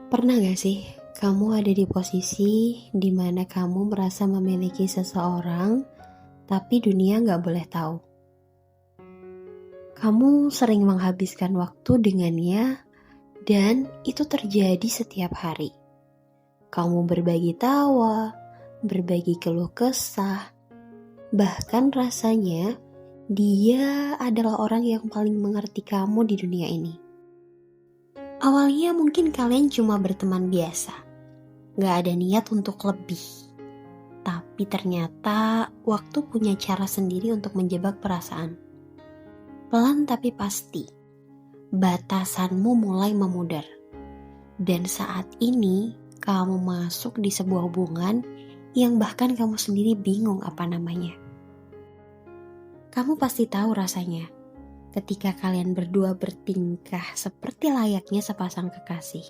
Pernah gak sih kamu ada di posisi di mana kamu merasa memiliki seseorang, tapi dunia gak boleh tahu? Kamu sering menghabiskan waktu dengannya, dan itu terjadi setiap hari. Kamu berbagi tawa, berbagi keluh kesah, bahkan rasanya dia adalah orang yang paling mengerti kamu di dunia ini. Awalnya mungkin kalian cuma berteman biasa, gak ada niat untuk lebih. Tapi ternyata waktu punya cara sendiri untuk menjebak perasaan. Pelan tapi pasti, batasanmu mulai memudar. Dan saat ini kamu masuk di sebuah hubungan yang bahkan kamu sendiri bingung apa namanya. Kamu pasti tahu rasanya ketika kalian berdua bertingkah seperti layaknya sepasang kekasih.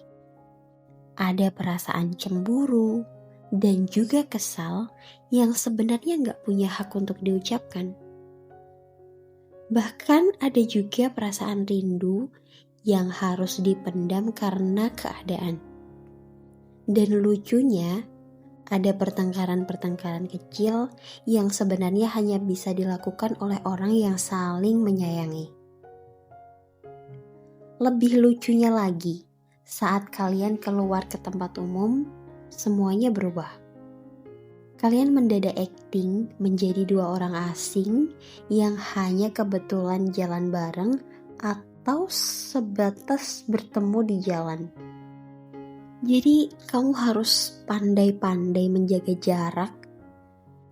Ada perasaan cemburu dan juga kesal yang sebenarnya gak punya hak untuk diucapkan. Bahkan ada juga perasaan rindu yang harus dipendam karena keadaan. Dan lucunya, ada pertengkaran-pertengkaran kecil yang sebenarnya hanya bisa dilakukan oleh orang yang saling menyayangi. Lebih lucunya lagi, saat kalian keluar ke tempat umum, semuanya berubah. Kalian mendadak acting menjadi dua orang asing yang hanya kebetulan jalan bareng atau sebatas bertemu di jalan. Jadi kamu harus pandai-pandai menjaga jarak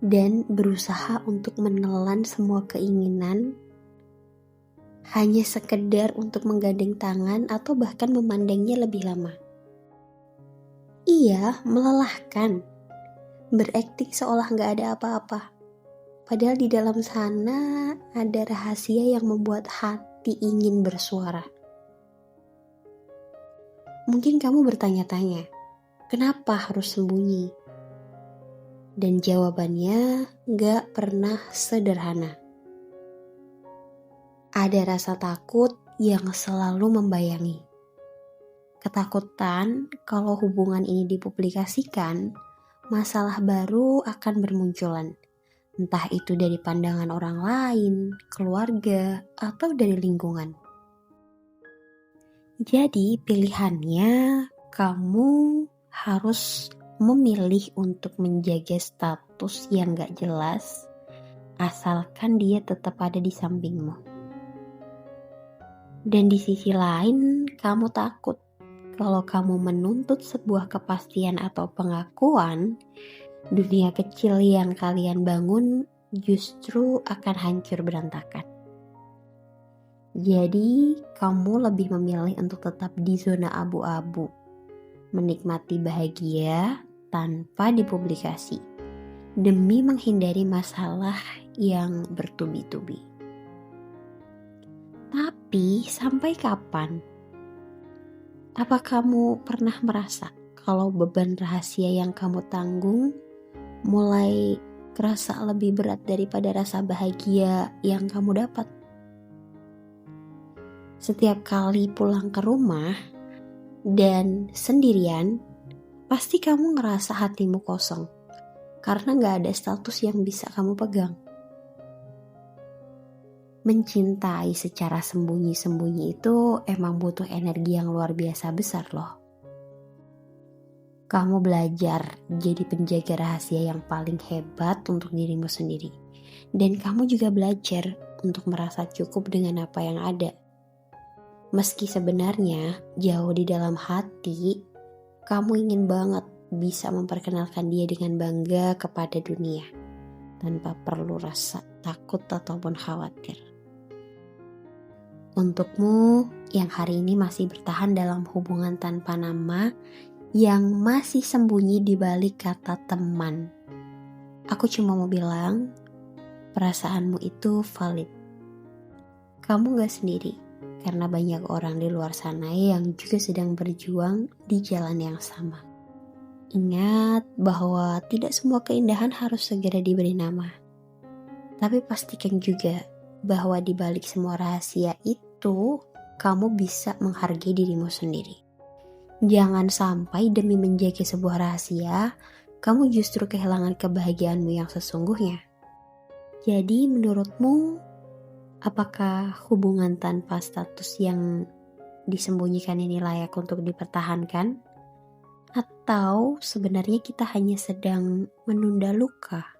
dan berusaha untuk menelan semua keinginan hanya sekedar untuk menggandeng tangan atau bahkan memandangnya lebih lama. Iya, melelahkan. Berakting seolah gak ada apa-apa. Padahal di dalam sana ada rahasia yang membuat hati ingin bersuara. Mungkin kamu bertanya-tanya, kenapa harus sembunyi? Dan jawabannya gak pernah sederhana. Ada rasa takut yang selalu membayangi. Ketakutan kalau hubungan ini dipublikasikan, masalah baru akan bermunculan. Entah itu dari pandangan orang lain, keluarga, atau dari lingkungan. Jadi pilihannya kamu harus memilih untuk menjaga status yang gak jelas, asalkan dia tetap ada di sampingmu. Dan di sisi lain, kamu takut kalau kamu menuntut sebuah kepastian atau pengakuan, dunia kecil yang kalian bangun justru akan hancur berantakan. Jadi, kamu lebih memilih untuk tetap di zona abu-abu, menikmati bahagia tanpa dipublikasi, demi menghindari masalah yang bertubi-tubi. Tapi sampai kapan? Apa kamu pernah merasa kalau beban rahasia yang kamu tanggung mulai kerasa lebih berat daripada rasa bahagia yang kamu dapat? Setiap kali pulang ke rumah dan sendirian, pasti kamu ngerasa hatimu kosong karena gak ada status yang bisa kamu pegang. Mencintai secara sembunyi-sembunyi itu emang butuh energi yang luar biasa besar loh. Kamu belajar jadi penjaga rahasia yang paling hebat untuk dirimu sendiri. Dan kamu juga belajar untuk merasa cukup dengan apa yang ada. Meski sebenarnya jauh di dalam hati, kamu ingin banget bisa memperkenalkan dia dengan bangga kepada dunia, tanpa perlu rasa takut ataupun khawatir. Untukmu yang hari ini masih bertahan dalam hubungan tanpa nama, yang masih sembunyi di balik kata teman, aku cuma mau bilang, perasaanmu itu valid. Kamu gak sendiri, karena banyak orang di luar sana yang juga sedang berjuang di jalan yang sama. Ingat bahwa tidak semua keindahan harus segera diberi nama. Tapi pastikan juga bahwa di balik semua rahasia itu, kamu bisa menghargai dirimu sendiri. Jangan sampai demi menjaga sebuah rahasia, kamu justru kehilangan kebahagiaanmu yang sesungguhnya. Jadi menurutmu, apakah hubungan tanpa status yang disembunyikan ini layak untuk dipertahankan? Atau sebenarnya kita hanya sedang menunda luka?